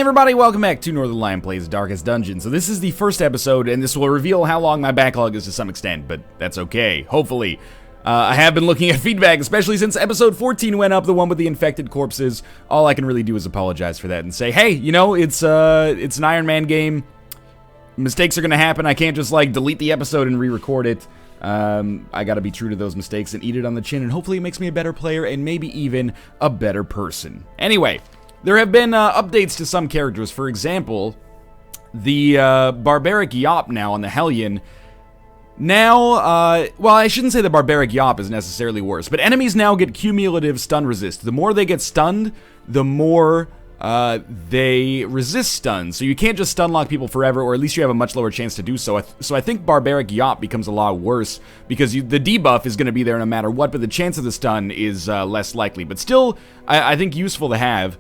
everybody, welcome back to Northernlion Plays Darkest Dungeon. So this is the first episode, and this will reveal how long my backlog is to some extent, but that's okay, hopefully. I have been looking at feedback, especially since episode 14 went up, the one with the infected corpses. All I can really do is apologize for that and say, hey, you know, it's an Iron Man game. Mistakes are gonna happen. I can't just, like, delete the episode and re-record it. I gotta be true to those mistakes and eat it on the chin, and hopefully it makes me a better player and maybe even a better person. Anyway. There have been updates to some characters. For example, the Barbaric Yop now on the Hellion. Now, well, I shouldn't say the Barbaric Yop is necessarily worse, but enemies now get cumulative stun resist. The more they get stunned, the more they resist stun. So you can't just stun lock people forever, or at least you have a much lower chance to do so. So I think Barbaric Yop becomes a lot worse, because the debuff is going to be there no matter what, but the chance of the stun is less likely. But still, I think useful to have.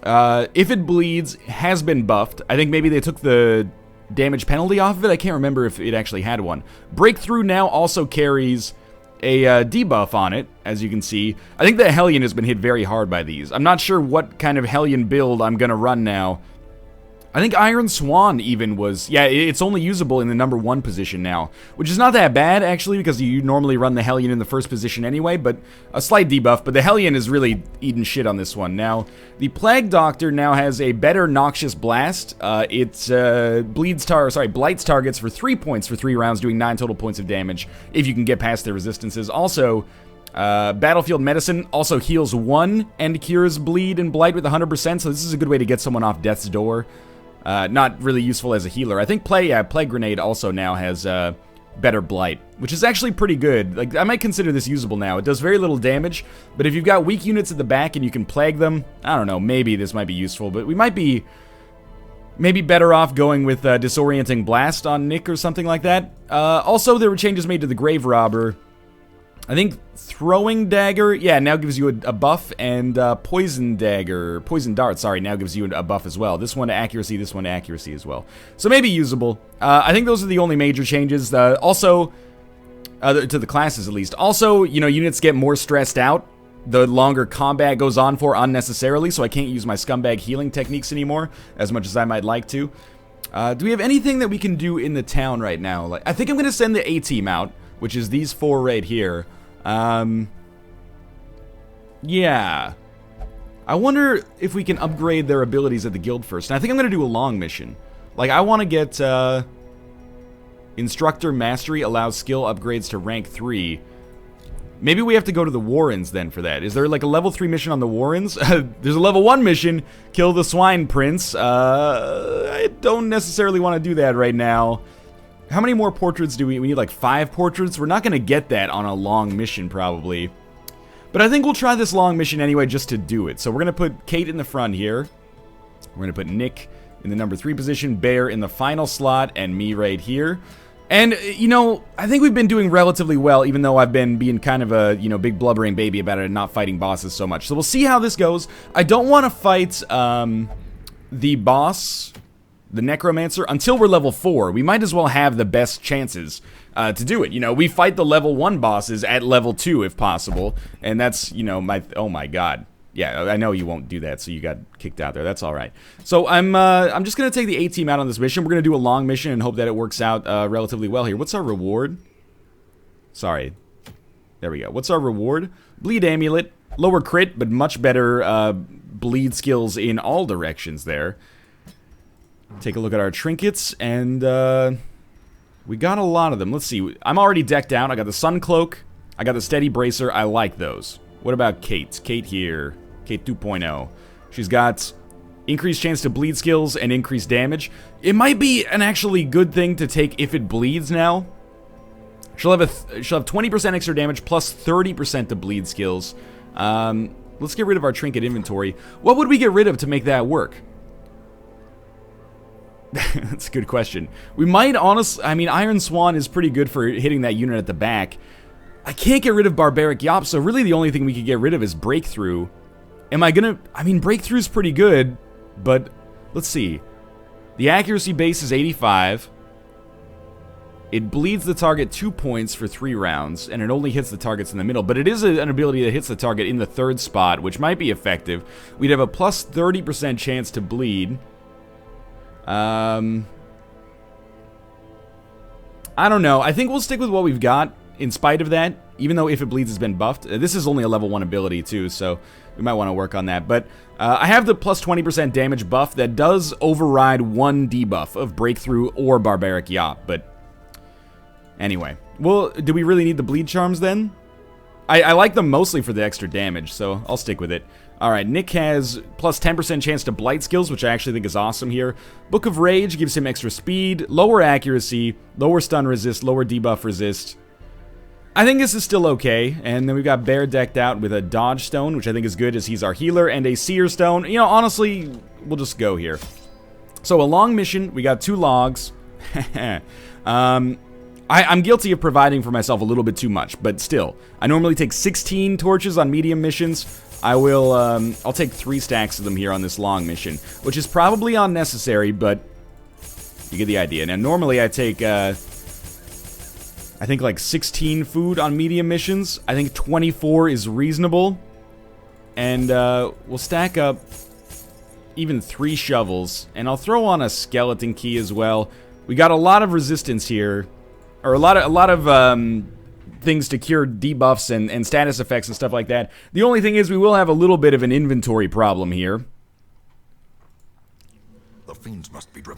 If it bleeds has been buffed. I think maybe they took the damage penalty off of it. I can't remember if it actually had one. Breakthrough now also carries a debuff on it, as you can see. I think the Hellion has been hit very hard by these. I'm not sure what kind of Hellion build I'm gonna run now. I think Iron Swan even was... Yeah, it's only usable in the number 1 position now, which is not that bad, actually, because you normally run the Hellion in the first position anyway, but a slight debuff. But the Hellion is really eating shit on this one. Now, the Plague Doctor now has a better Noxious Blast. It blights targets for 3 points for 3 rounds, doing 9 total points of damage, if you can get past their resistances. Also... Battlefield Medicine also heals 1 and cures bleed and blight with 100%, so this is a good way to get someone off death's door. Not really useful as a healer. I think Plague Grenade also now has better blight, which is actually pretty good. Like, I might consider this usable now. It does very little damage, but if you've got weak units at the back and you can plague them, I don't know, maybe this might be useful, but we might be maybe better off going with Disorienting Blast on Nick or something like that. Also, there were changes made to the Grave Robber. I think Throwing Dagger, yeah, now gives you a buff, and Poison Dart, sorry, now gives you a buff as well. This one to accuracy, this one to accuracy as well. So maybe usable. I think those are the only major changes. Also, to the classes at least. Also, you know, units get more stressed out the longer combat goes on for unnecessarily, so I can't use my scumbag healing techniques anymore as much as I might like to. Do we have anything that we can do in the town right now? Like, I think I'm going to send the A-team out, which is these 4 right here. Yeah. I wonder if we can upgrade their abilities at the guild first. And I think I'm going to do a long mission. Like, I want to get, Instructor Mastery allows skill upgrades to rank 3. Maybe we have to go to the Warrens then for that. Is there, like, a level 3 mission on the Warrens? There's a level 1 mission, kill the Swine Prince. I don't necessarily want to do that right now. How many more portraits do we need? Like 5 portraits? We're not going to get that on a long mission, probably. But I think we'll try this long mission anyway, just to do it. So we're going to put Kate in the front here. We're going to put Nick in the number 3 position, Bear in the final slot, and me right here. And, you know, I think we've been doing relatively well, even though I've been being kind of a, you know, big blubbering baby about it and not fighting bosses so much. So we'll see how this goes. I don't want to fight the boss... the Necromancer, until we're level 4. We might as well have the best chances to do it. You know, we fight the level 1 bosses at level 2 if possible, and that's, you know, oh my god. Yeah, I know you won't do that, so you got kicked out there. That's all right. So I'm just going to take the A-team out on this mission. We're going to do a long mission and hope that it works out relatively well here. What's our reward? Sorry. There we go. What's our reward? Bleed Amulet. Lower crit, but much better bleed skills in all directions there. Take a look at our trinkets, and we got a lot of them. Let's see. I'm already decked out. I got the Sun Cloak. I got the Steady Bracer. I like those. What about Kate? Kate here. Kate 2.0. She's got increased chance to bleed skills and increased damage. It might be an actually good thing to take if it bleeds now. She'll have 20% extra damage plus 30% to bleed skills. Let's get rid of our trinket inventory. What would we get rid of to make that work? That's a good question. We might honestly... I mean, Iron Swan is pretty good for hitting that unit at the back. I can't get rid of Barbaric Yop, so really the only thing we could get rid of is Breakthrough. Am I gonna... I mean, Breakthrough's pretty good, but... Let's see. The accuracy base is 85. It bleeds the target 2 points for 3 rounds, and it only hits the targets in the middle, but it is an ability that hits the target in the 3rd spot, which might be effective. We'd have a plus 30% chance to bleed. I don't know. I think we'll stick with what we've got in spite of that, even though if it bleeds has been buffed. This is only a level 1 ability too, so we might want to work on that. But I have the plus 20% damage buff that does override 1 debuff of Breakthrough or Barbaric Yop, but anyway. Well, do we really need the bleed charms then? I like them mostly for the extra damage, so I'll stick with it. Alright, Nick has plus 10% chance to blight skills, which I actually think is awesome here. Book of Rage gives him extra speed, lower accuracy, lower stun resist, lower debuff resist. I think this is still okay, and then we've got Bear decked out with a Dodge Stone, which I think is good as he's our healer, and a Seer Stone. You know, honestly, we'll just go here. So a long mission, we got 2 logs. I'm guilty of providing for myself a little bit too much, but still. I normally take 16 torches on medium missions. I'll take 3 stacks of them here on this long mission, which is probably unnecessary, but you get the idea. Now, normally I take, I think like 16 food on medium missions. I think 24 is reasonable. And we'll stack up even 3 shovels. And I'll throw on a skeleton key as well. We got a lot of resistance here. Or a lot of things to cure debuffs and status effects and stuff like that. The only thing is we will have a little bit of an inventory problem here.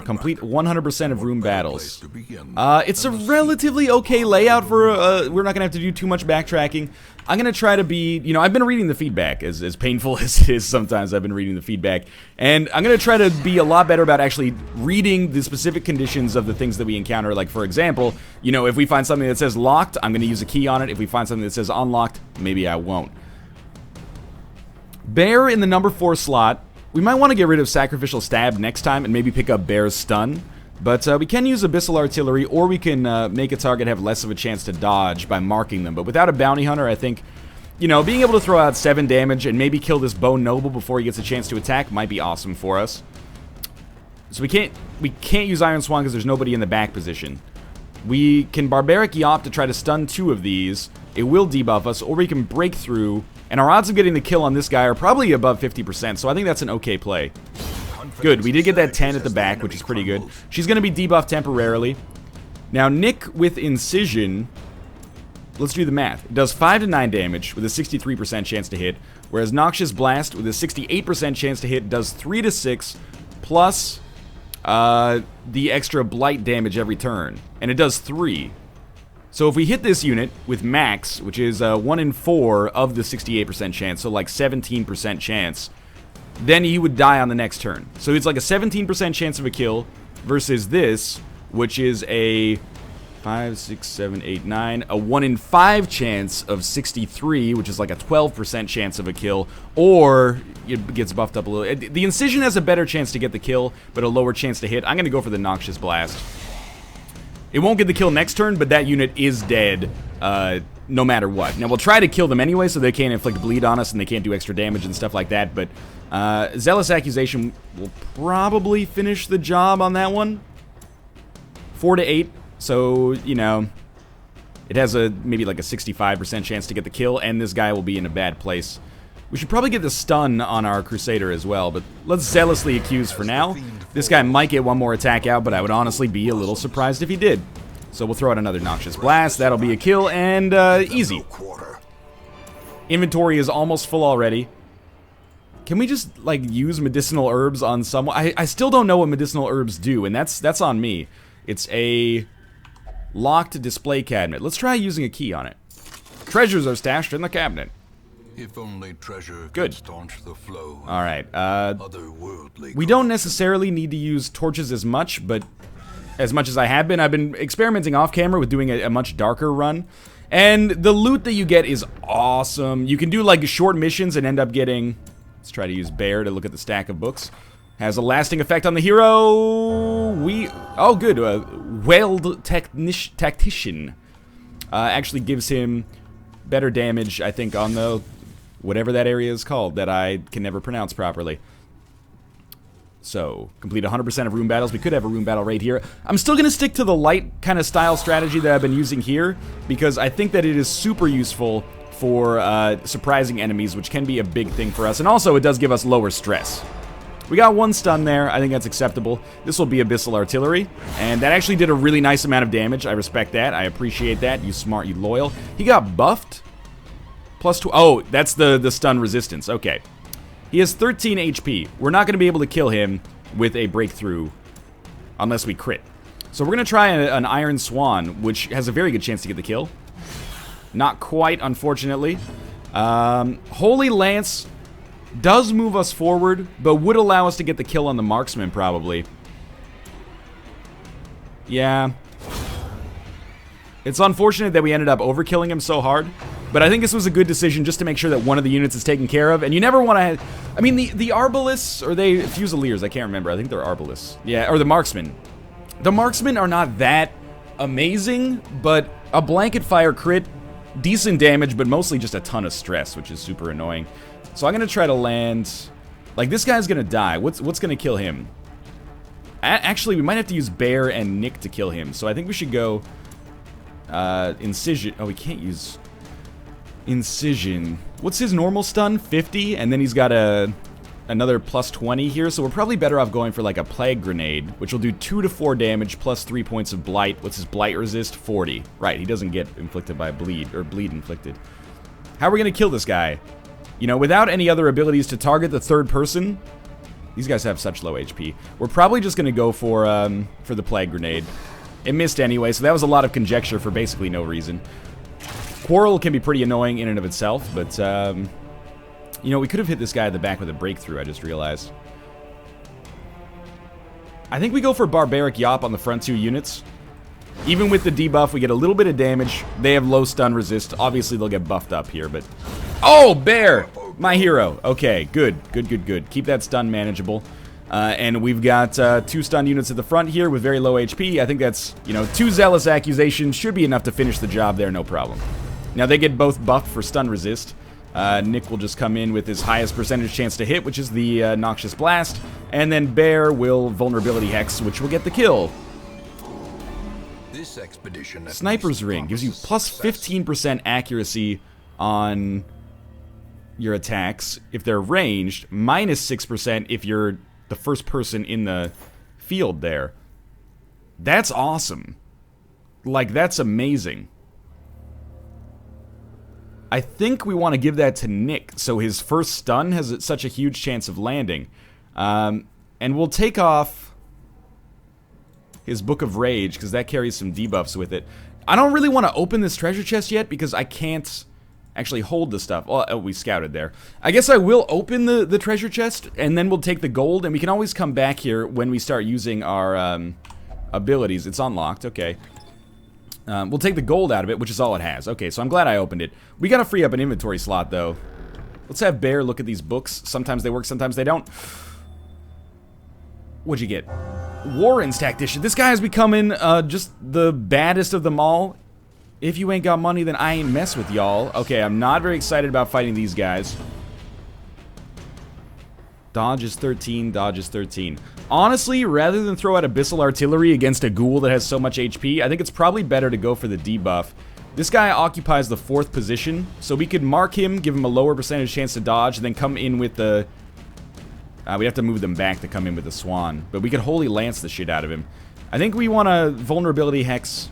Complete 100% of room battles. It's a relatively okay layout for, we're not going to have to do too much backtracking. I'm going to try to be, you know, I've been reading the feedback, as painful as it is sometimes. I've been reading the feedback, and I'm going to try to be a lot better about actually reading the specific conditions of the things that we encounter. Like, for example, you know, if we find something that says locked, I'm going to use a key on it. If we find something that says unlocked, maybe I won't. Bear in the number 4 slot. We might want to get rid of Sacrificial Stab next time and maybe pick up Bear's Stun. But we can use Abyssal Artillery, or we can make a target have less of a chance to dodge by marking them. But without a Bounty Hunter, I think, you know, being able to throw out 7 damage and maybe kill this Bone Noble before he gets a chance to attack might be awesome for us. So we can't use Iron Swan because there's nobody in the back position. We can Barbaric Yop to try to stun 2 of these. It will debuff us, or we can break through. And our odds of getting the kill on this guy are probably above 50%, so I think that's an okay play. Good, we did get that 10 at the back, which is pretty good. She's going to be debuffed temporarily. Now, Nick with Incision, let's do the math. It does 5 to 9 damage with a 63% chance to hit, whereas Noxious Blast with a 68% chance to hit does 3 to 6, plus the extra blight damage every turn. And it does 3. So if we hit this unit with max, which is 1 in 4 of the 68% chance, so like 17% chance, then he would die on the next turn. So it's like a 17% chance of a kill versus this, which is a 5, 6, 7, 8, 9, a 1 in 5 chance of 63, which is like a 12% chance of a kill, or it gets buffed up a little. The Incision has a better chance to get the kill, but a lower chance to hit. I'm going to go for the Noxious Blast. It won't get the kill next turn, but that unit is dead no matter what. Now, we'll try to kill them anyway, so they can't inflict bleed on us and they can't do extra damage and stuff like that, but Zealous Accusation will probably finish the job on that one. 4 to 8, so, you know, it has maybe like a 65% chance to get the kill, and this guy will be in a bad place. We should probably get the stun on our Crusader as well, but let's Zealously Accuse for now. This guy might get one more attack out, but I would honestly be a little surprised if he did. So we'll throw out another Noxious Blast. That'll be a kill, and easy. Inventory is almost full already. Can we just, like, use medicinal herbs on someone? I still don't know what medicinal herbs do, and that's on me. It's a locked display cabinet. Let's try using a key on it. Treasures are stashed in the cabinet. If only treasure Good. could staunch the flow. All right. Otherworldly. We don't necessarily need to use torches as much, but as much as I have been, I've been experimenting off camera with doing a much darker run. And the loot that you get is awesome. You can do like short missions and end up getting... Let's try to use Bear to look at the stack of books. Has a lasting effect on the hero. Oh, good. Weld Tactician. Actually gives him better damage, I think, on the... whatever that area is called that I can never pronounce properly. So, complete 100% of room battles. We could have a room battle right here. I'm still going to stick to the light kind of style strategy that I've been using here, because I think that it is super useful for surprising enemies, which can be a big thing for us. And also, it does give us lower stress. We got 1 stun there. I think that's acceptable. This will be Abyssal Artillery, and that actually did a really nice amount of damage. I respect that. I appreciate that. You smart, you loyal. He got buffed. +2. Oh, that's the stun resistance. Okay. He has 13 HP. We're not going to be able to kill him with a breakthrough unless we crit. So we're going to try an Iron Swan, which has a very good chance to get the kill. Not quite, unfortunately. Holy Lance does move us forward, but would allow us to get the kill on the marksman, probably. Yeah. It's unfortunate that we ended up overkilling him so hard, but I think this was a good decision just to make sure that one of the units is taken care of. And you never want to... I mean, the Arbalists, or they Fusiliers, I can't remember. I think they're Arbalists. Yeah, or the Marksmen. The Marksmen are not that amazing, but a blanket fire crit, decent damage, but mostly just a ton of stress, which is super annoying. So I'm going to try to land... Like, this guy's going to die. What's going to kill him? Actually, we might have to use Bear and Nick to kill him. So I think we should go... Incision. Oh, we can't use... Incision. What's his normal stun? 50? And then he's got another +20 here. So we're probably better off going for, like, a Plague Grenade, which will do 2 to 4 damage plus 3 points of Blight. What's his Blight resist? 40. Right, he doesn't get inflicted by Bleed, or Bleed inflicted. How are we going to kill this guy? You know, without any other abilities to target the third person, these guys have such low HP. We're probably just going to go for the Plague Grenade. It missed anyway, so that was a lot of conjecture for basically no reason. Quarrel can be pretty annoying in and of itself, but, you know, we could have hit this guy at the back with a breakthrough, I just realized. I think we go for Barbaric Yop on the front 2 units. Even with the debuff, we get a little bit of damage. They have low stun resist. Obviously, they'll get buffed up here, but... Oh, Bear! My hero. Okay, good. Good. Keep that stun manageable. And we've got 2 stun units at the front here with very low HP. I think that's, you know, 2 Zealous Accusations should be enough to finish the job there, no problem. Now, they get both buffed for stun resist. Nick will just come in with his highest percentage chance to hit, which is the Noxious Blast. And then Bear will Vulnerability Hex, which will get the kill. This expedition Sniper's Ring gives you plus 15% accuracy on your attacks if they're ranged, minus 6% if you're the first person in the field there. That's awesome. Like, that's amazing. I think we want to give that to Nick, so his first stun has such a huge chance of landing. And we'll take off his Book of Rage, because that carries some debuffs with it. I don't really want to open this treasure chest yet, because I can't actually hold the stuff. Oh, we scouted there. I guess I will open the treasure chest, and then we'll take the gold, and we can always come back here when we start using our abilities. It's unlocked, okay. We'll take the gold out of it, which is all it has. Okay, so I'm glad I opened it. We gotta free up an inventory slot, though. Let's have Bear look at these books. Sometimes they work, sometimes they don't. What'd you get? Warren's Tactician. This guy is becoming just the baddest of them all. If you ain't got money, then I ain't mess with y'all. Okay, I'm not very excited about fighting these guys. Dodge is 13, dodge is 13. Honestly, rather than throw out Abyssal Artillery against a ghoul that has so much HP, I think it's probably better to go for the debuff. This guy occupies the 4th position, so we could mark him, give him a lower percentage chance to dodge, and then come in with the... we have to move them back to come in with the Swan. But we could Holy Lance the shit out of him. I think we want to Vulnerability Hex...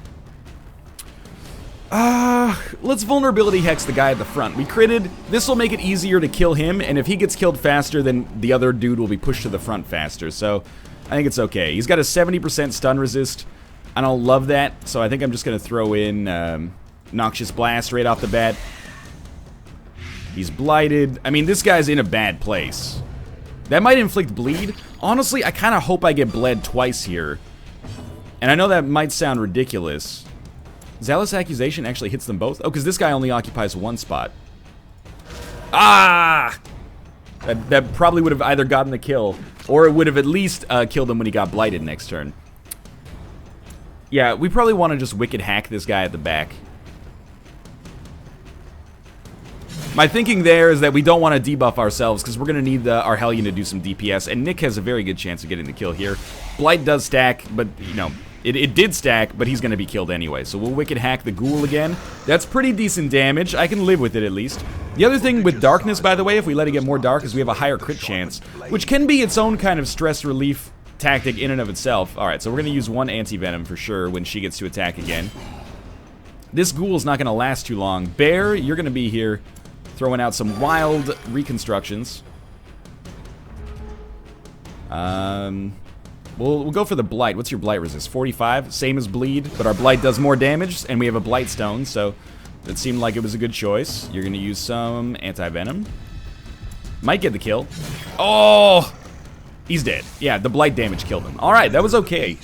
let's Vulnerability Hex the guy at the front. We critted. This will make it easier to kill him, and if he gets killed faster, then the other dude will be pushed to the front faster. So, I think it's okay. He's got a 70% stun resist. I don't love that, so I think I'm just going to throw in Noxious Blast right off the bat. He's blighted. I mean, this guy's in a bad place. That might inflict bleed. Honestly, I kind of hope I get bled twice here. And I know that might sound ridiculous. Zealous Accusation actually hits them both? Oh, because this guy only occupies 1 spot. Ah! That probably would have either gotten the kill, or it would have at least killed him when he got blighted next turn. Yeah, we probably want to just Wicked Hack this guy at the back. My thinking there is that we don't want to debuff ourselves because we're going to need our Hellion to do some DPS, and Nick has a very good chance of getting the kill here. Blight does stack, but, you know, it did stack, but he's going to be killed anyway. So we'll Wicked Hack the Ghoul again. That's pretty decent damage. I can live with it at least. The other thing with Darkness, by the way, if we let it get more dark, is we have a higher crit chance, which can be its own kind of stress relief tactic in and of itself. Alright, so we're going to use one Anti-Venom for sure when she gets to attack again. This Ghoul's not going to last too long. Bear, you're going to be here throwing out some wild reconstructions. We'll go for the Blight. What's your Blight resist? 45, same as Bleed, but our Blight does more damage, and we have a Blight Stone, so it seemed like it was a good choice. You're going to use some Anti-Venom. Might get the kill. Oh! He's dead. Yeah, the Blight damage killed him. Alright, that was okay.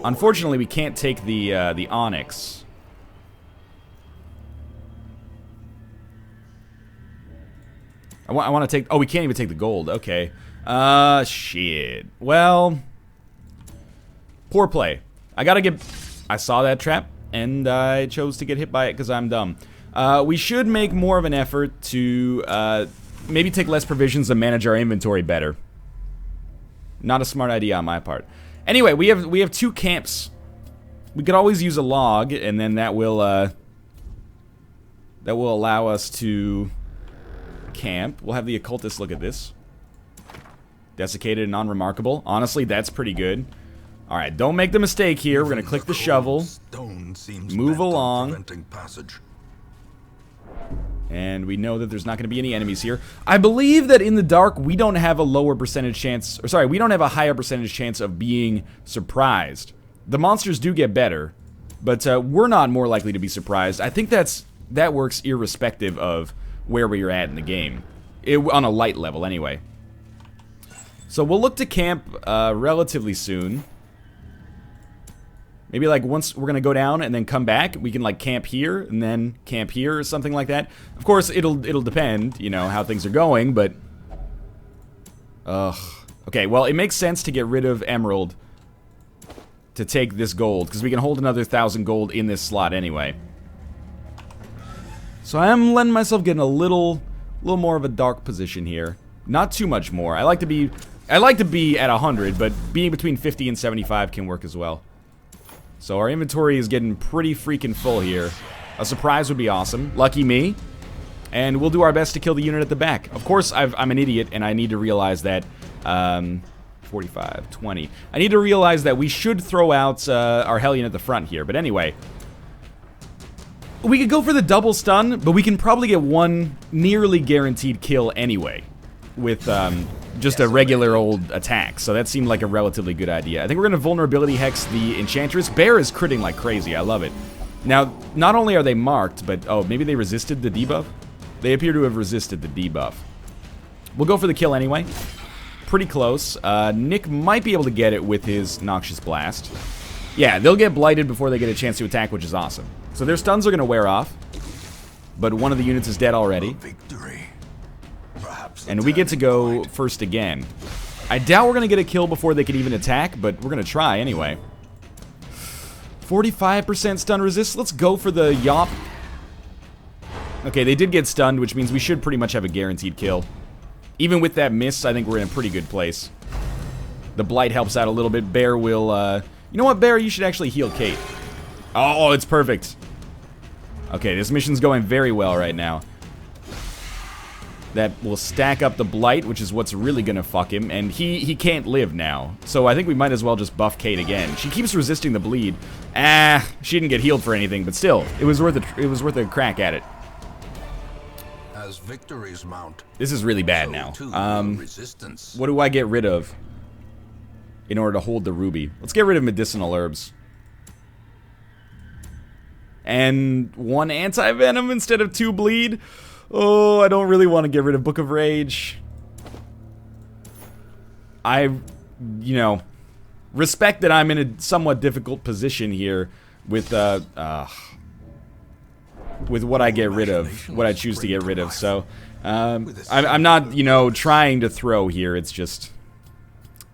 Unfortunately, we can't take the Onyx. I want to take... Oh, we can't even take the gold. Okay. Shit. Well... Poor play. I gotta get... I saw that trap, and I chose to get hit by it because I'm dumb. We should make more of an effort to, maybe take less provisions and manage our inventory better. Not a smart idea on my part. Anyway, we have 2 camps. We could always use a log, and then that will allow us to camp. We'll have the occultist look at this. Desiccated and unremarkable. Honestly, that's pretty good. Alright, don't make the mistake here. We're gonna click the shovel. Move along. And we know that there's not going to be any enemies here. I believe that in the dark, we don't have a lower percentage chance... Or sorry, we don't have a higher percentage chance of being surprised. The monsters do get better, but we're not more likely to be surprised. I think that works irrespective of where we're at in the game. On a light level, anyway. So we'll look to camp relatively soon. Maybe like once we're gonna go down and then come back, we can like camp here and then camp here or something like that. Of course, it'll depend, you know, how things are going, but okay, well, it makes sense to get rid of Emerald to take this gold because we can hold another 1,000 gold in this slot anyway. So I am letting myself get in a little more of a dark position here. Not too much more. I like to be at 100, but being between 50 and 75 can work as well. So our inventory is getting pretty freaking full here. A surprise would be awesome. Lucky me. And we'll do our best to kill the unit at the back. Of course, I'm an idiot, and I need to realize that... 45, 20. I need to realize that we should throw out our Hellion at the front here. But anyway... We could go for the double stun, but we can probably get one nearly guaranteed kill anyway. With just a regular old attack, so that seemed like a relatively good idea. I think we're going to Vulnerability Hex the Enchantress. Bear is critting like crazy, I love it. Now, not only are they marked, but, oh, maybe they resisted the debuff? They appear to have resisted the debuff. We'll go for the kill anyway. Pretty close. Nick might be able to get it with his Noxious Blast. Yeah, they'll get blighted before they get a chance to attack, which is awesome. So their stuns are going to wear off, but one of the units is dead already. And we get to go first again. I doubt we're going to get a kill before they can even attack, but we're going to try anyway. 45% stun resist. Let's go for the Yop. Okay, they did get stunned, which means we should pretty much have a guaranteed kill. Even with that miss, I think we're in a pretty good place. The Blight helps out a little bit. Bear will, You know what, Bear? You should actually heal Kate. Oh, it's perfect. Okay, this mission's going very well right now. That will stack up the Blight, which is what's really gonna fuck him, and he can't live now. So I think we might as well just buff Kate again. She keeps resisting the bleed. She didn't get healed for anything, but still, it was worth a crack at it. As victories mount, this is really bad now. What do I get rid of in order to hold the ruby? Let's get rid of medicinal herbs. And 1 anti-venom instead of 2 bleed. Oh, I don't really want to get rid of Book of Rage. You know, respect that I'm in a somewhat difficult position here with what I get rid of, what I choose to get rid of. So, I'm not, you know, trying to throw here. It's just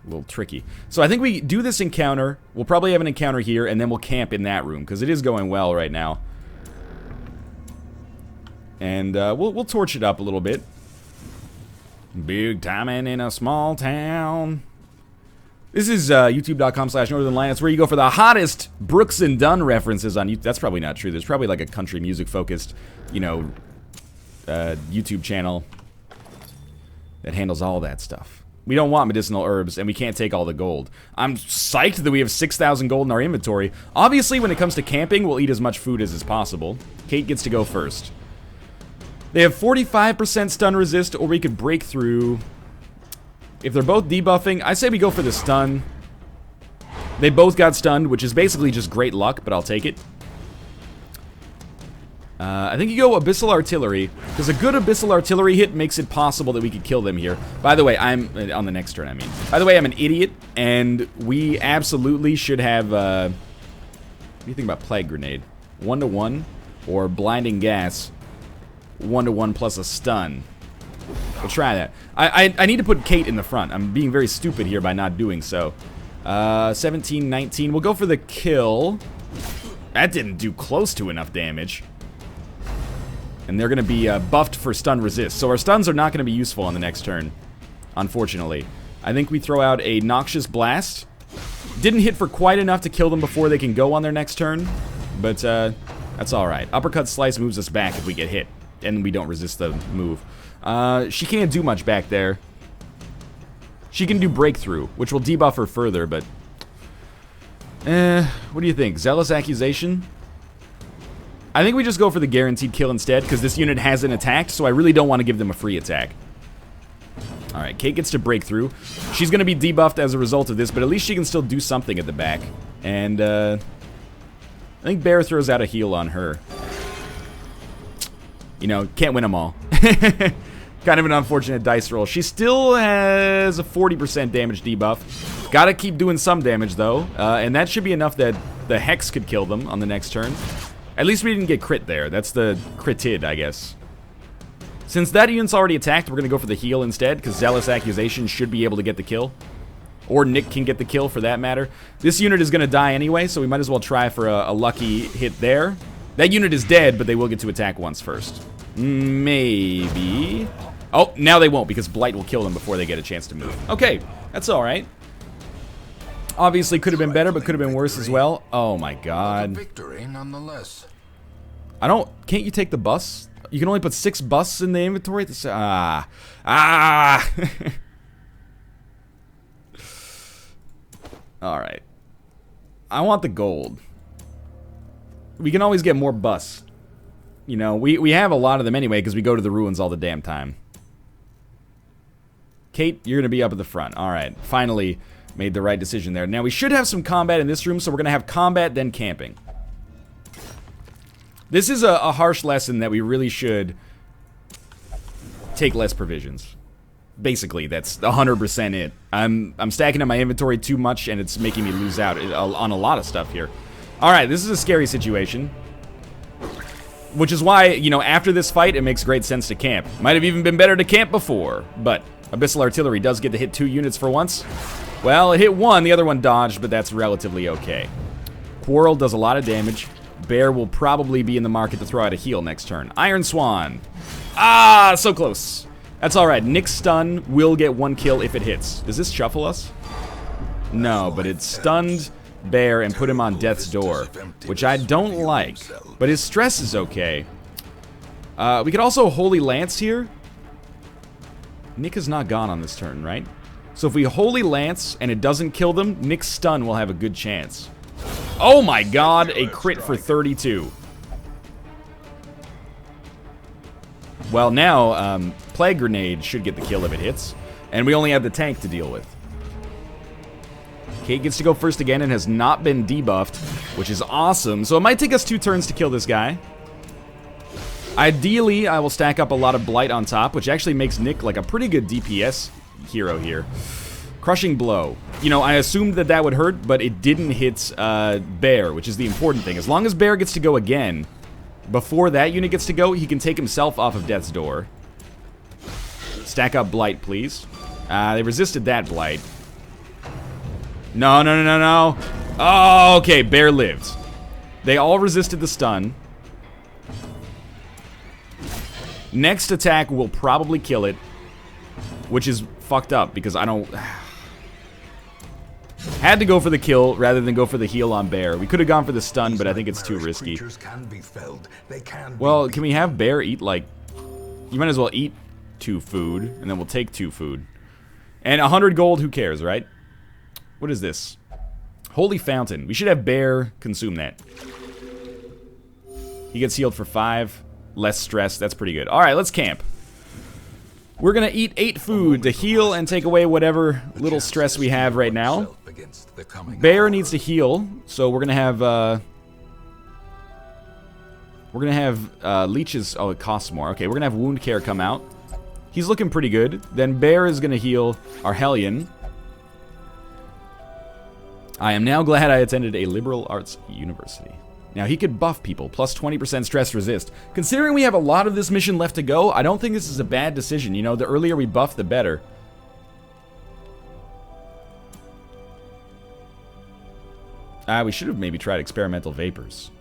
a little tricky. So I think we do this encounter. We'll probably have an encounter here, and then we'll camp in that room, because it is going well right now. And we'll torch it up a little bit. Big timing in a small town. This is youtube.com/Northernlion. That's where you go for the hottest Brooks and Dunn references on YouTube. That's probably not true. There's probably like a country music focused, you know, YouTube channel that handles all that stuff. We don't want medicinal herbs, and we can't take all the gold. I'm psyched that we have 6,000 gold in our inventory. Obviously, when it comes to camping, we'll eat as much food as is possible. Kate gets to go first. They have 45% stun resist, or we could break through. If they're both debuffing, I say we go for the stun. They both got stunned, which is basically just great luck, but I'll take it. I think you go Abyssal Artillery, because a good Abyssal Artillery hit makes it possible that we could kill them here. By the way, I'm... on the next turn, I mean. By the way, I'm an idiot, and we absolutely should have... what do you think about Plague Grenade? 1-to-1, or Blinding Gas, 1-to-1 plus a stun. We'll try that. I need to put Kate in the front. I'm being very stupid here by not doing so. 17, 19. We'll go for the kill. That didn't do close to enough damage. And they're going to be buffed for stun resist. So our stuns are not going to be useful on the next turn, unfortunately. I think we throw out a Noxious Blast. Didn't hit for quite enough to kill them before they can go on their next turn. But that's alright. Uppercut Slice moves us back if we get hit. And we don't resist the move. She can't do much back there. She can do Breakthrough, which will debuff her further, but... what do you think? Zealous Accusation? I think we just go for the guaranteed kill instead, because this unit hasn't attacked, so I really don't want to give them a free attack. Alright, Kate gets to Breakthrough. She's going to be debuffed as a result of this, but at least she can still do something at the back. And, I think Bear throws out a heal on her. You know, can't win them all. Kind of an unfortunate dice roll. She still has a 40% damage debuff. Gotta keep doing some damage, though. And that should be enough that the Hex could kill them on the next turn. At least we didn't get crit there. That's the critted, I guess. Since that unit's already attacked, we're gonna go for the heal instead, because Zealous Accusation should be able to get the kill. Or Nick can get the kill, for that matter. This unit is gonna die anyway, so we might as well try for a lucky hit there. That unit is dead, but they will get to attack once first. Maybe... Oh, now they won't, because Blight will kill them before they get a chance to move. Okay, that's alright. Obviously could have been better, but could have been worse as well. Oh my god. Victory nonetheless. Can't you take the bus? You can only put 6 busts in the inventory? Alright. I want the gold. We can always get more busts. You know, we have a lot of them anyway, because we go to the ruins all the damn time. Kate, you're going to be up at the front. Alright, finally made the right decision there. Now, we should have some combat in this room, so we're going to have combat, then camping. This is a harsh lesson that we really should take less provisions. Basically, that's 100% it. I'm stacking up my inventory too much, and it's making me lose out on a lot of stuff here. Alright, this is a scary situation. Which is why, you know, after this fight, it makes great sense to camp. Might have even been better to camp before, but Abyssal Artillery does get to hit 2 units for once. Well, it hit 1, the other one dodged, but that's relatively okay. Quarrel does a lot of damage. Bear will probably be in the market to throw out a heal next turn. Iron Swan. Ah, so close. That's alright. Nick's stun will get 1 kill if it hits. Does this shuffle us? No, but it stunned Bear and put him on death's door, which I don't like, but his stress is okay. We could also Holy Lance here. Nick is not gone on this turn, right? So if we Holy Lance and it doesn't kill them, Nick's stun will have a good chance. Oh my god, a crit for 32. Well, now, Plague Grenade should get the kill if it hits, and we only have the tank to deal with. Kate gets to go first again and has not been debuffed, which is awesome. So it might take us 2 turns to kill this guy. Ideally, I will stack up a lot of Blight on top, which actually makes Nick like a pretty good DPS hero here. Crushing Blow. You know, I assumed that that would hurt, but it didn't hit Bear, which is the important thing. As long as Bear gets to go again, before that unit gets to go, he can take himself off of Death's Door. Stack up Blight, please. They resisted that Blight. No, no, no, no, no. Oh, okay, Bear lived. They all resisted the stun. Next attack will probably kill it, which is fucked up because I don't... Had to go for the kill rather than go for the heal on Bear. We could have gone for the stun, but I think it's too risky. Well, can we have Bear eat, like... You might as well eat 2 food, and then we'll take 2 food. And 100 gold, who cares, right? What is this? Holy Fountain. We should have Bear consume that. He gets healed for 5. Less stress. That's pretty good. Alright, let's camp. We're gonna eat 8 food to heal and take away whatever little stress we have right now. Bear needs to heal, so we're gonna have leeches. Oh, it costs more. Okay, we're gonna have wound care come out. He's looking pretty good. Then Bear is gonna heal our Hellion. I am now glad I attended a liberal arts university. Now, he could buff people, plus 20% stress resist. Considering we have a lot of this mission left to go, I don't think this is a bad decision. You know, the earlier we buff, the better. We should have maybe tried experimental vapors.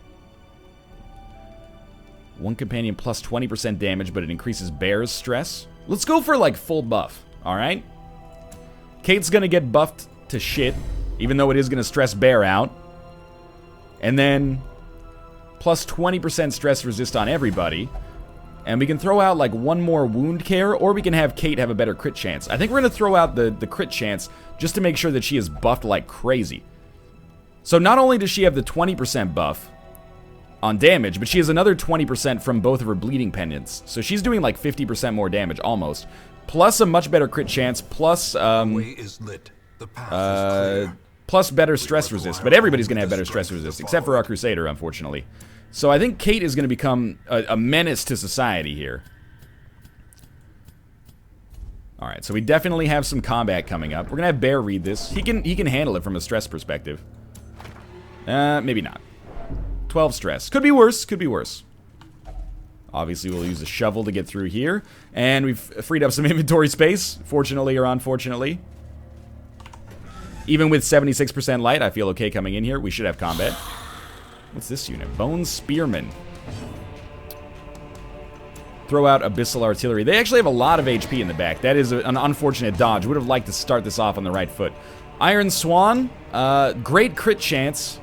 1 companion plus 20% damage, but it increases Bear's stress. Let's go for, like, full buff, alright? Kate's gonna get buffed to shit, even though it is gonna stress Bear out. And then... plus 20% stress resist on everybody. And we can throw out like 1 more wound care, or we can have Kate have a better crit chance. I think we're going to throw out the crit chance just to make sure that she is buffed like crazy. So not only does she have the 20% buff on damage, but she has another 20% from both of her bleeding pendants. So she's doing like 50% more damage, almost. Plus a much better crit chance, plus... plus better stress resist. But everybody's going to have better stress resist, except for our Crusader, unfortunately. So I think Kate is going to become a menace to society here. Alright, so we definitely have some combat coming up. We're going to have Bear read this. He can handle it from a stress perspective. Maybe not. 12 stress. Could be worse, could be worse. Obviously, we'll use a shovel to get through here. And we've freed up some inventory space, fortunately or unfortunately. Even with 76% light, I feel okay coming in here. We should have combat. What's this unit? Bone Spearman. Throw out Abyssal Artillery. They actually have a lot of HP in the back. That is an unfortunate dodge. Would have liked to start this off on the right foot. Iron Swan. Great crit chance.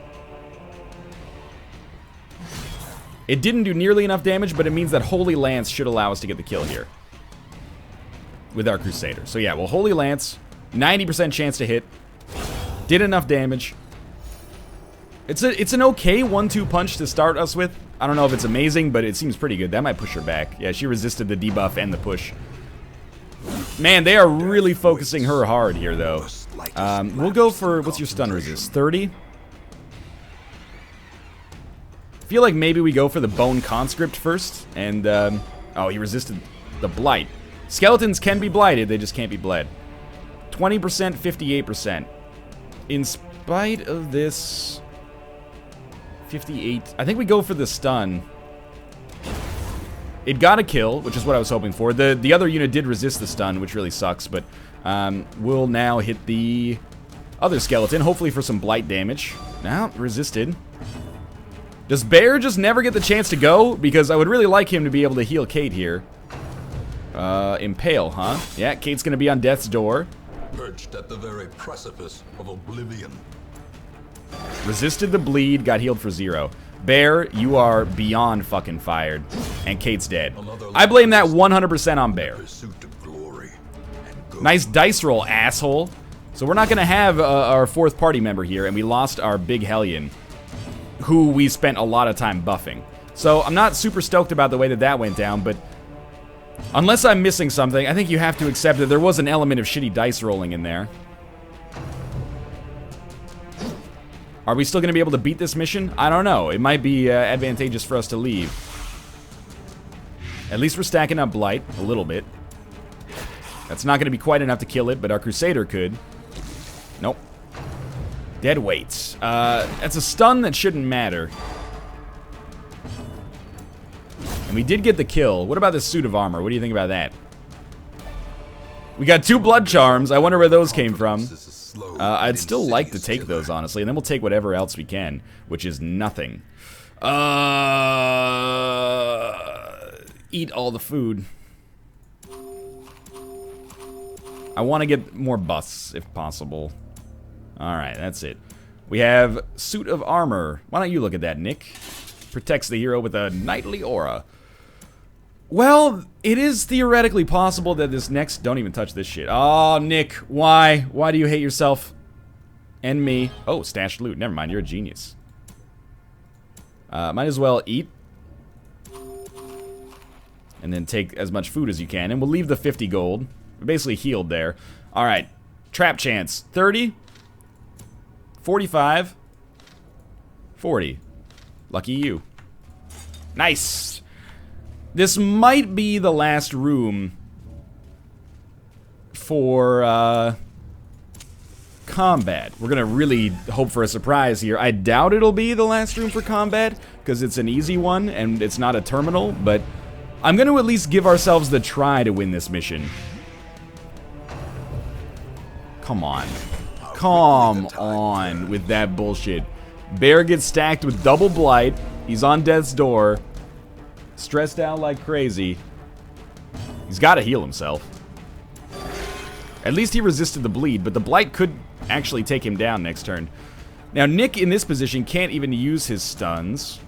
It didn't do nearly enough damage, but it means that Holy Lance should allow us to get the kill here. With our Crusader. So yeah, well, Holy Lance. 90% chance to hit. Did enough damage. It's an okay 1-2 punch to start us with. I don't know if it's amazing, but it seems pretty good. That might push her back. Yeah, she resisted the debuff and the push. Man, they are really focusing her hard here, though. We'll go for... What's your stun resist? 30? I feel like maybe we go for the Bone Conscript first. And, oh, he resisted the Blight. Skeletons can be blighted, they just can't be bled. 20%, 58%. In spite of this... 58... I think we go for the stun. It got a kill, which is what I was hoping for. The other unit did resist the stun, which really sucks, but we'll now hit the other skeleton, hopefully for some blight damage. Now, resisted. Does Bear just never get the chance to go? Because I would really like him to be able to heal Kate here. Impale, huh? Yeah, Kate's gonna be on death's door. Perched at the very precipice of oblivion. Resisted the bleed, got healed for 0. Bear, you are beyond fucking fired. And Kate's dead. I blame that 100% on Bear. Nice dice roll, asshole. So we're not gonna have our 4th party member here, and we lost our big Hellion, who we spent a lot of time buffing. So I'm not super stoked about the way that went down, but unless I'm missing something, I think you have to accept that there was an element of shitty dice rolling in there. Are we still going to be able to beat this mission? I don't know. It might be advantageous for us to leave. At least we're stacking up Blight a little bit. That's not going to be quite enough to kill it, but our Crusader could. Nope. Dead weights. That's a stun that shouldn't matter. And we did get the kill. What about this suit of armor? What do you think about that? We got 2 blood charms. I wonder where those came from. I'd still like to take those, honestly. And then we'll take whatever else we can, which is nothing. eat all the food. I want to get more busts, if possible. Alright, that's it. We have Suit of Armor. Why don't you look at that, Nick? Protects the hero with a knightly aura. Well, it is theoretically possible that this next... Don't even touch this shit. Oh, Nick, why? Why do you hate yourself? And me. Oh, stashed loot. Never mind, you're a genius. Might as well eat. And then take as much food as you can. And we'll leave the 50 gold. We're basically healed there. Alright. Trap chance. 30. 45. 40. Lucky you. Nice. This might be the last room for combat. We're gonna really hope for a surprise here. I doubt it'll be the last room for combat because it's an easy one and it's not a terminal, but I'm gonna at least give ourselves the try to win this mission. Come on. Come on with that bullshit. Bear gets stacked with double blight. He's on death's door. Stressed out like crazy. He's got to heal himself. At least he resisted the bleed, but the blight could actually take him down next turn. Now, Nick in this position can't even use his stuns.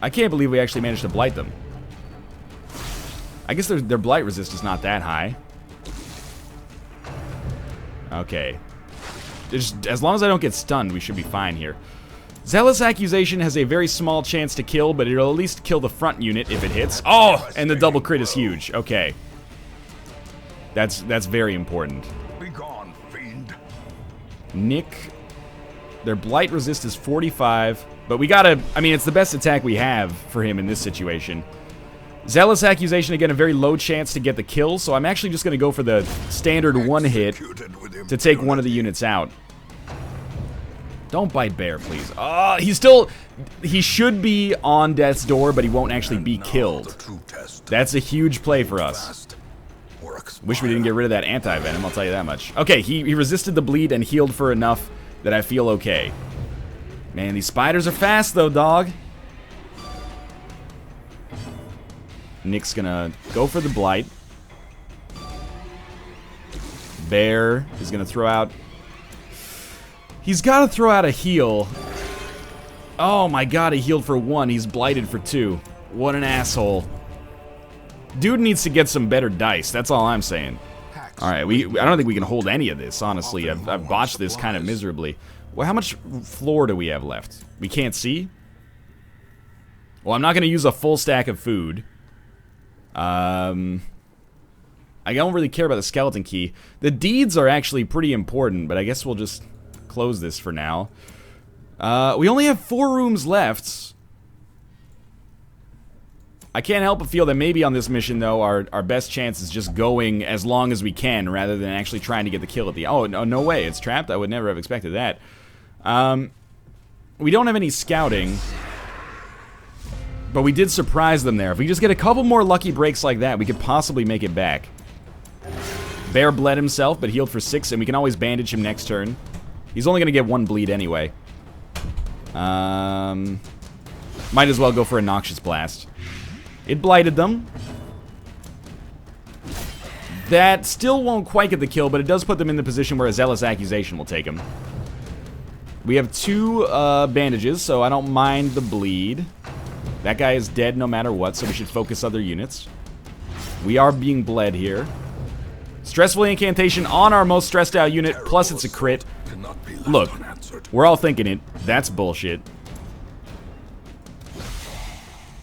I can't believe we actually managed to blight them. I guess their blight resist is not that high. Okay. As long as I don't get stunned, we should be fine here. Zealous Accusation has a very small chance to kill, but it'll at least kill the front unit if it hits. Oh, and the double crit is huge. Okay. That's very important. Be gone, fiend. Nick, their blight resist is 45, but we gotta, I mean, it's the best attack we have for him in this situation. Zealous Accusation, again, a very low chance to get the kill, so I'm actually just gonna go for the standard one hit to take one of the units out. Don't bite Bear, please. Oh, he should be on death's door, but he won't actually be killed. That's a huge play for us. Wish we didn't get rid of that anti-venom, I'll tell you that much. Okay, he resisted the bleed and healed for enough that I feel okay. Man, these spiders are fast though, dog. Nick's gonna go for the blight. Bear is gonna throw out... He's gotta throw out a heal. Oh my god, he healed for 1. He's blighted for 2. What an asshole. Dude needs to get some better dice, that's all I'm saying. Alright, I don't think we can hold any of this, honestly. I've botched this kind of miserably. Well, how much floor do we have left? We can't see? Well, I'm not gonna use a full stack of food. I don't really care about the skeleton key. The deeds are actually pretty important, but I guess we'll just close this for now. We only have 4 rooms left. I can't help but feel that maybe on this mission, though, our best chance is just going as long as we can rather than actually trying to get the kill at the... Oh, no way, it's trapped? I would never have expected that. We don't have any scouting, but we did surprise them there. If we just get a couple more lucky breaks like that, we could possibly make it back. Bear bled himself, but healed for 6, and we can always bandage him next turn. He's only going to get 1 bleed anyway. Might as well go for a Noxious Blast. It blighted them. That still won't quite get the kill, but it does put them in the position where a Zealous Accusation will take them. We have 2 bandages, so I don't mind the bleed. That guy is dead no matter what, so we should focus other units. We are being bled here. Stressful Incantation on our most stressed out unit, plus it's a crit. Look, we're all thinking it. That's bullshit.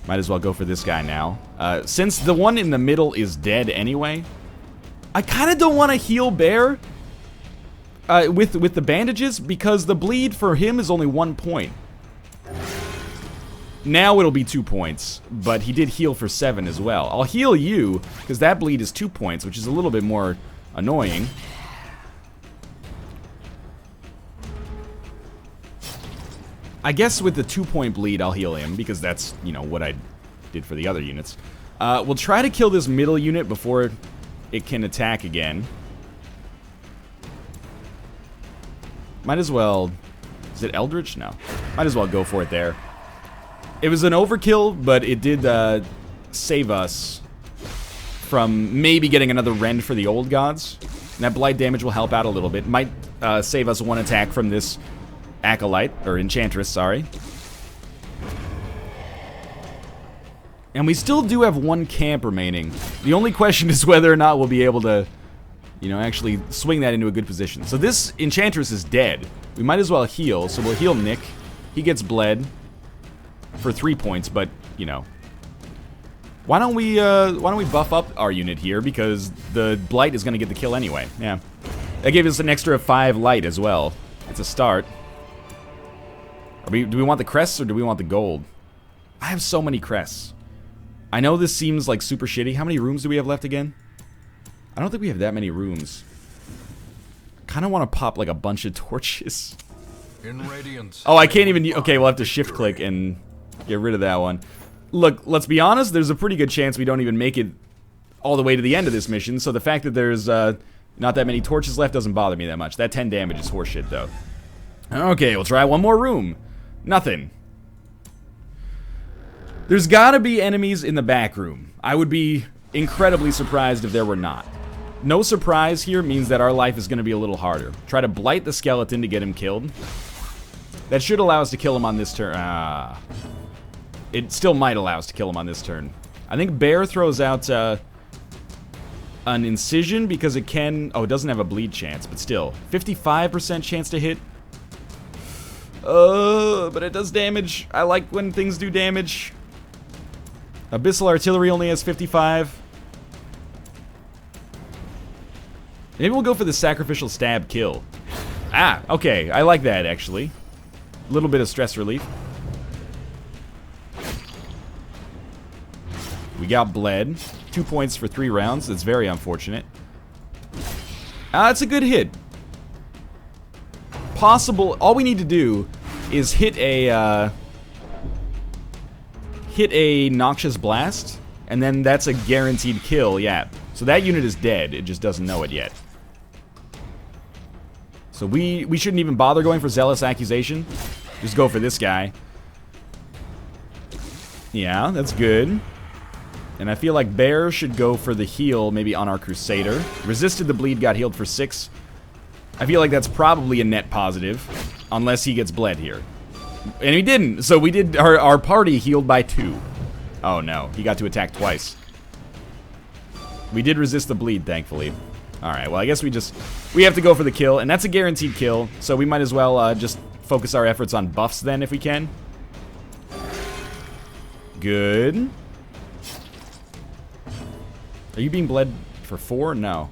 Might as well go for this guy now. Since the one in the middle is dead anyway, I kind of don't want to heal Bear with the bandages because the bleed for him is only 1 point. Now it'll be 2 points, but he did heal for 7 as well. I'll heal you because that bleed is 2 points, which is a little bit more annoying. I guess with the 2-point bleed, I'll heal him, because that's, you know, what I did for the other units. We'll try to kill this middle unit before it can attack again. Might as well... Is it Eldritch? No. Might as well go for it there. It was an overkill, but it did save us from maybe getting another rend for the old gods. And that blight damage will help out a little bit. Might save us one attack from this acolyte, or enchantress, sorry. And we still do have one camp remaining. The only question is whether or not we'll be able to, you know, actually swing that into a good position. So this enchantress is dead. We might as well heal, so we'll heal Nick. He gets bled for 3 points, but, you know. Why don't we buff up our unit here, because the blight is going to get the kill anyway. Yeah. That gave us an extra 5 light as well. It's a start. Do we want the crests or do we want the gold? I have so many crests. I know this seems like super shitty. How many rooms do we have left again? I don't think we have that many rooms. Kind of want to pop like a bunch of torches. In Radiance. Oh, I can't even. Okay, we'll have to shift click and get rid of that one. Look, let's be honest. There's a pretty good chance we don't even make it all the way to the end of this mission. So the fact that there's not that many torches left doesn't bother me that much. That 10 damage is horseshit, though. Okay, we'll try one more room. Nothing. There's gotta be enemies in the back room. I would be incredibly surprised if there were not. No surprise here means that our life is gonna be a little harder. Try to blight the skeleton to get him killed. That should allow us to kill him on this turn. It still might allow us to kill him on this turn. I think Bear throws out an incision because it can... Oh, it doesn't have a bleed chance, but still. 55% chance to hit. But it does damage. I like when things do damage. Abyssal Artillery only has 55. Maybe we'll go for the Sacrificial Stab kill. Ah, okay. I like that, actually. A little bit of stress relief. We got bled. 2 points for 3 rounds. That's very unfortunate. That's a good hit. Possible. All we need to do is hit a Noxious Blast, and then that's a guaranteed kill, yeah. So that unit is dead, it just doesn't know it yet. So we shouldn't even bother going for Zealous Accusation. Just go for this guy. Yeah, that's good. And I feel like Bear should go for the heal, maybe on our Crusader. Resisted the bleed, got healed for 6. I feel like that's probably a net positive, unless he gets bled here. And he didn't, so we did, our party healed by 2. Oh no, he got to attack twice. We did resist the bleed, thankfully. Alright, well I guess we have to go for the kill, and that's a guaranteed kill, so we might as well just focus our efforts on buffs then, if we can. Good. Are you being bled for 4? No.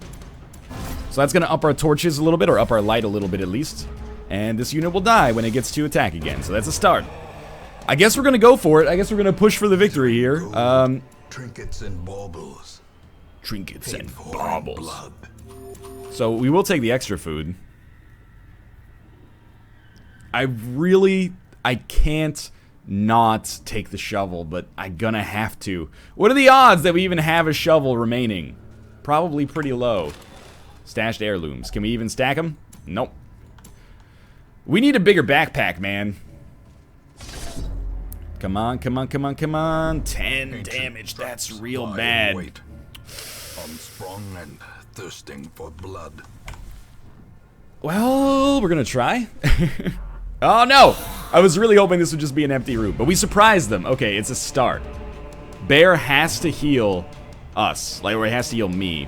So that's gonna up our torches a little bit, or up our light a little bit at least. And this unit will die when it gets to attack again, so that's a start. I guess we're gonna go for it. I guess we're gonna push for the victory here. Trinkets and baubles. Trinkets and baubles. So we will take the extra food. I can't not take the shovel, but I'm gonna have to. What are the odds that we even have a shovel remaining? Probably pretty low. Stashed heirlooms. Can we even stack them? Nope. We need a bigger backpack, man. Come on, come on, come on, come on. 10 damage, that's real bad. Unsprung and thirsting for blood. Well, we're gonna try. Oh no! I was really hoping this would just be an empty room, but we surprised them. Okay, it's a start. Bear has to heal us, like, or he has to heal me.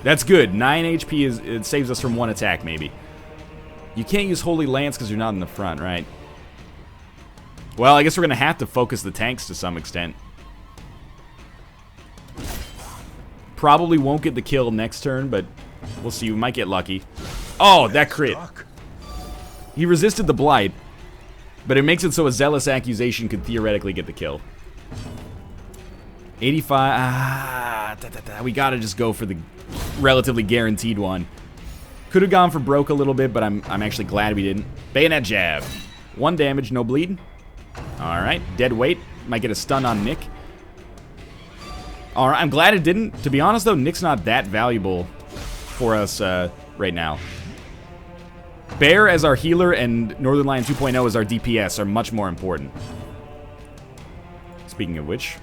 That's good. 9 HP it saves us from 1 attack, maybe. You can't use Holy Lance because you're not in the front, right? Well, I guess we're gonna have to focus the tanks to some extent. Probably won't get the kill next turn, but we'll see. We might get lucky. Oh, that crit. He resisted the blight, but it makes it so a Zealous Accusation could theoretically get the kill. 85. We gotta just go for the relatively guaranteed one. Could have gone for broke a little bit, but I'm actually glad we didn't. Bayonet jab. 1 damage, no bleed. Alright, dead weight. Might get a stun on Nick. Alright, I'm glad it didn't. To be honest though, Nick's not that valuable for us right now. Bear as our healer and Northernlion 2.0 as our DPS are much more important. speaking of which.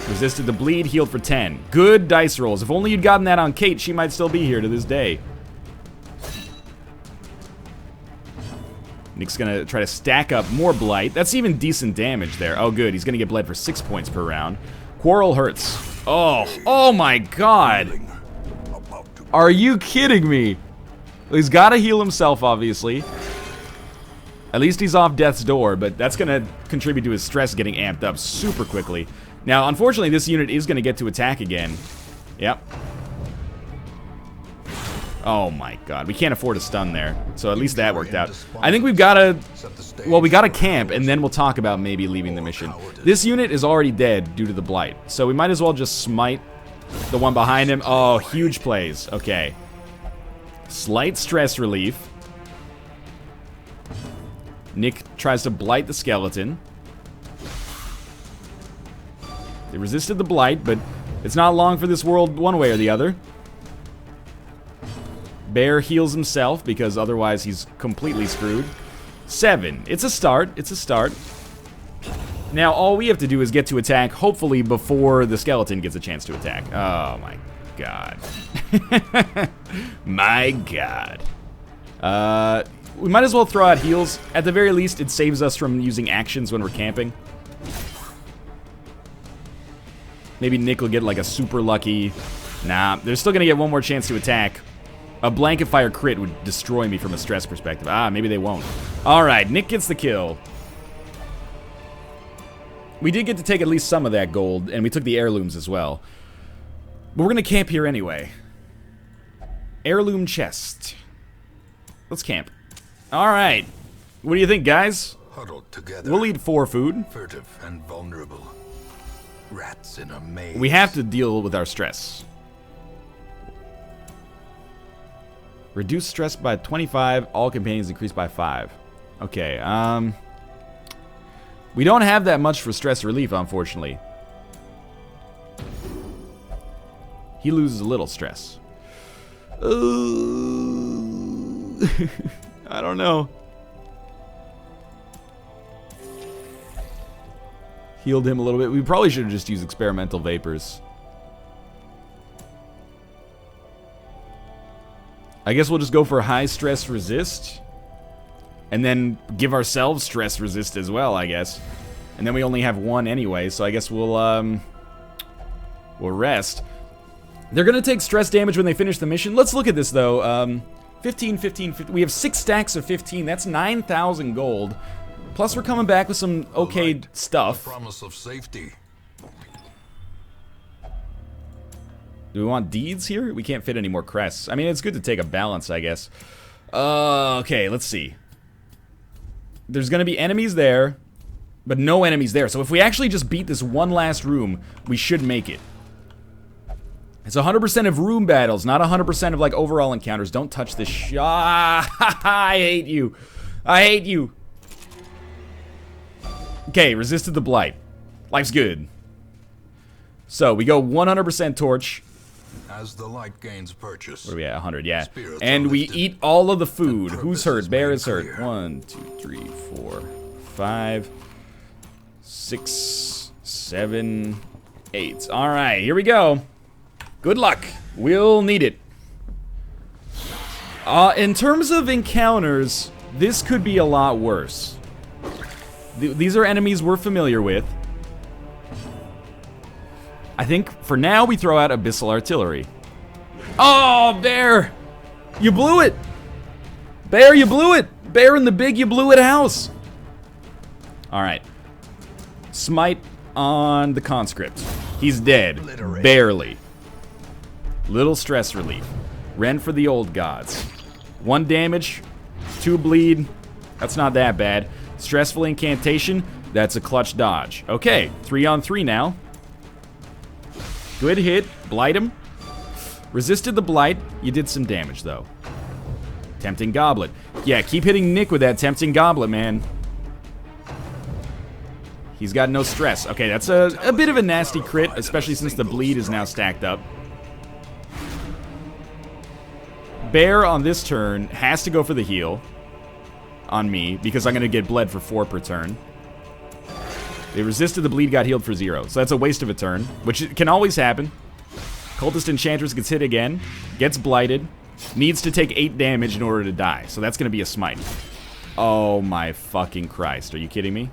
Resisted the bleed, healed for 10. Good dice rolls. If only you'd gotten that on Kate, she might still be here to this day. Nick's gonna try to stack up more blight. That's even decent damage there. Oh, good. He's gonna get bled for 6 points per round. Quarrel hurts. Oh my god. Are you kidding me? He's gotta heal himself, obviously. At least he's off death's door, but that's gonna contribute to his stress getting amped up super quickly. Now, unfortunately, this unit is gonna get to attack again. Yep. Oh my god, we can't afford a stun there. So at least that worked out. I think we've gotta... Well, we gotta camp, and then we'll talk about maybe leaving the mission. This unit is already dead due to the blight, so we might as well just smite the one behind him. Oh, huge plays. Okay. Slight stress relief. Nick tries to blight the skeleton. They resisted the blight, but it's not long for this world one way or the other. Bear heals himself because otherwise he's completely screwed. 7. It's a start. It's a start. Now all we have to do is get to attack, hopefully before the skeleton gets a chance to attack. Oh my god. My god. We might as well throw out heals. At the very least, it saves us from using actions when we're camping. Maybe Nick will get like a super lucky... Nah, they're still gonna get one more chance to attack. A blanket fire crit would destroy me from a stress perspective. Ah, maybe they won't. Alright, Nick gets the kill. We did get to take at least some of that gold, and we took the heirlooms as well. But we're gonna camp here anyway. Heirloom chest. Let's camp. Alright. What do you think, guys? Huddled together. We'll eat 4 food. Furtive and vulnerable. Rats in a maze. We have to deal with our stress. Reduce stress by 25. All companions increase by 5. Okay, we don't have that much for stress relief, unfortunately. He loses a little stress. I don't know. Healed him a little bit. We probably should have just used experimental vapors. I guess we'll just go for high stress resist. And then give ourselves stress resist as well, I guess. And then we only have 1 anyway, so I guess we'll rest. They're gonna take stress damage when they finish the mission. Let's look at this though. 15, 15, 15. We have 6 stacks of 15. That's 9,000 gold. Plus we're coming back with some okay stuff. Promise of safety. Do we want deeds here? We can't fit any more crests. I mean, it's good to take a balance, I guess. Okay, let's see. There's gonna be enemies there, but no enemies there. So if we actually just beat this one last room, we should make it. It's 100% of room battles, not 100% of like overall encounters. Don't touch this shot. I hate you. I hate you. Okay, resisted the blight. Life's good. So we go 100% torch. As the light gains purchase. What are we at? 100, yeah. And we eat all of the food. Who's hurt? Bear is hurt. 1, 2, 3, 4, 5, 6, 7, 8. Alright, here we go. Good luck. We'll need it. In terms of encounters, this could be a lot worse. These are enemies we're familiar with. I think for now we throw out Abyssal Artillery. Oh, Bear! You blew it! Bear, you blew it! Bear in the big, you blew it house! Alright. Smite on the conscript. He's dead. Barely. Little stress relief. Rend for the old gods. 1 damage. 2 bleed. That's not that bad. Stressful incantation. That's a clutch dodge. Okay, 3 on 3 now. Good hit. Blight him. Resisted the blight. You did some damage, though. Tempting Goblet. Yeah, keep hitting Nick with that Tempting Goblet, man. He's got no stress. Okay, that's a bit of a nasty crit, especially since the bleed is now stacked up. Bear on this turn has to go for the heal on me, because I'm going to get bled for 4 per turn. It resisted the bleed, got healed for 0. So that's a waste of a turn, which can always happen. Cultist Enchantress gets hit again, gets blighted, needs to take 8 damage in order to die. So that's going to be a smite. Oh my fucking Christ. Are you kidding me?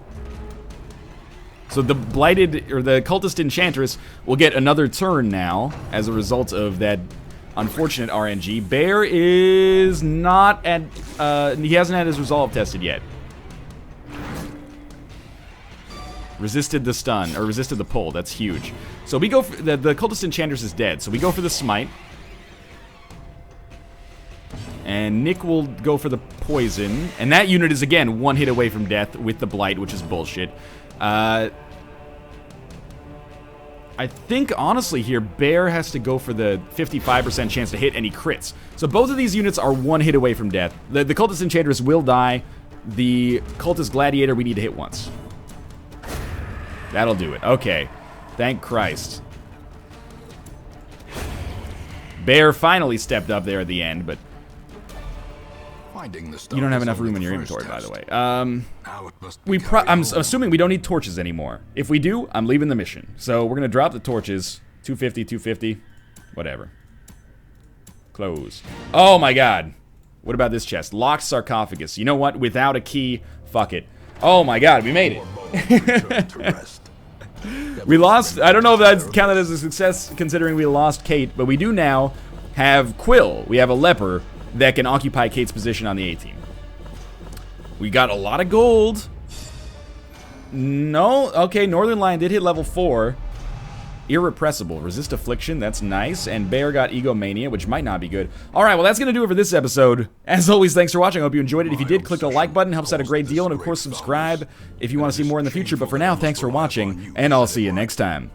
So the blighted, or the Cultist Enchantress will get another turn now as a result of that unfortunate RNG. Bear is not at, he hasn't had his resolve tested yet. Resisted the stun, or resisted the pull. That's huge. So we go for, the Cultist Enchantress is dead, so we go for the smite. And Nick will go for the poison. And that unit is, again, 1 hit away from death with the blight, which is bullshit. I think, honestly, here, Bear has to go for the 55% chance to hit, and he crits. So both of these units are 1 hit away from death. The Cultist Enchantress will die. The Cultist Gladiator we need to hit once. That'll do it. Okay. Thank Christ. Bear finally stepped up there at the end, but you don't have enough room in your inventory, by the way. I'm assuming we don't need torches anymore. If we do, I'm leaving the mission. So we're going to drop the torches. 250, 250. Whatever. Close. Oh my god. What about this chest? Locked sarcophagus. You know what? Without a key, fuck it. Oh my god, we made it. We lost, I don't know if that's counted as a success considering we lost Kate, but we do now have Quill. We have a leper that can occupy Kate's position on the A-team. We got a lot of gold. No, okay, Northernlion did hit level 4. Irrepressible, resist affliction, that's nice. And Bear got egomania, which might not be good. Alright, well that's gonna do it for this episode. As always, thanks for watching, I hope you enjoyed it. If you did, click the like button, helps out a great deal. And of course, subscribe if you want to see more in the future. But for now, thanks for watching, and I'll see you next time.